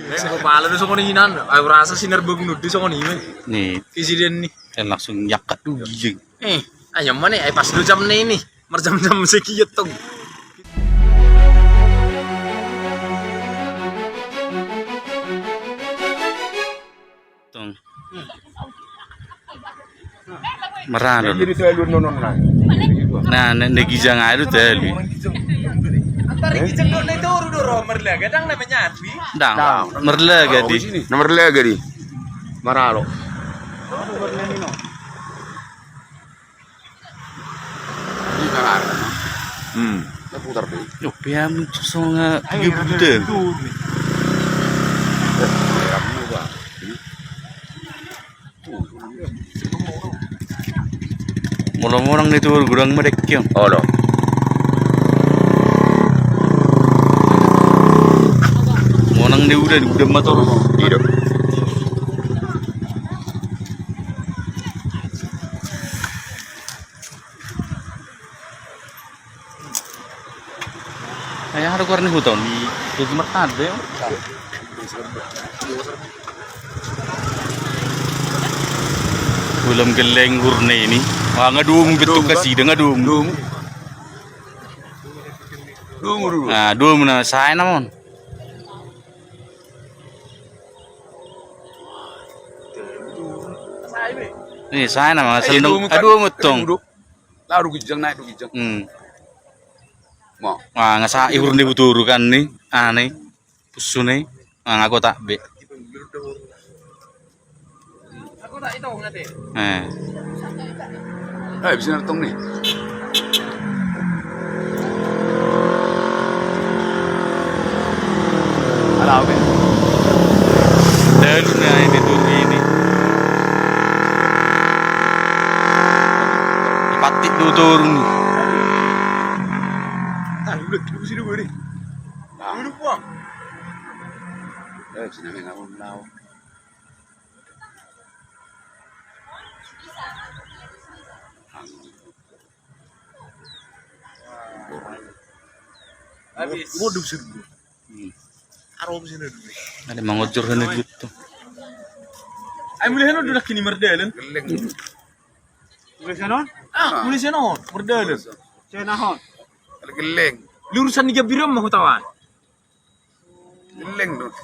Sing kepala itu sokone hinan, aku rasa sinar bagi nudi sokone ini. Nih, Kisiden nih. langsung nyakat dulu. Ayo mana? Pas dulu jam ini, merjam-jam sekian tuh. Tong. Merah Jadi selalu nonon lah. Nah, negijang air tadi. Antar kijang dulu itu udah merle, kadang namanya Adwi. Dang, merle gadi. Nomor lagi di Maralo. Ini kalah. Putar deh. Yo, piam songa gede. Murang-murang itu gurang merek yang. Oh loh. Monang dia udah motor. Hidup. Kayak ada kurang hutan di tempat ada ya. Belum geleng hurne ini. Wah ngadung betul kasih dengan ngadung. Dung dulu. Nah, dua mana saya namun. Nih saya nama selendang. Aduh metong. Lalu kijang naik kijang. Mau. Wah ngasa ihur nih butuh kan nih. Aneh. Pusu nih. Wah aku tak be. Aku tak itu ngate. Bisa nonton nih. Ada apa? Dan ini tuh ini. Patik dulu turun. Duduk sini gue nih. Duduk buang. Sini nggak mau tahu. Habis. Mau duduk sini dulu. Arom sini dulu. Ada mangocor sana gitu. Ay mulai dulu kini merdalan. Geleng. Mulai sana merdalan. Geleng. Lurusan tiga biram mau tawan. Geleng dong.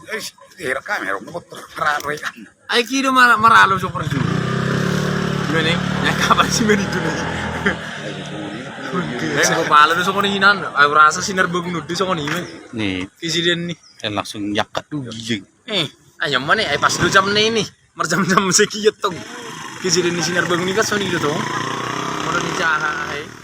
Rekam ya, mau terkerak kan. Ay kira maralo so perju. Gini, ya kabar sih meni itu nih. Sing kepala itu sokone hinan, aku rasa sinar bagi nudi sokone ini. Nih, Kisiden nih. langsung nyakat dulu. Ayo mana? Pas dulu jam ini, merjam-jam sekian tuh. Kisiden nih sinar bagi nudi kan soni itu tuh. Mau dijahai.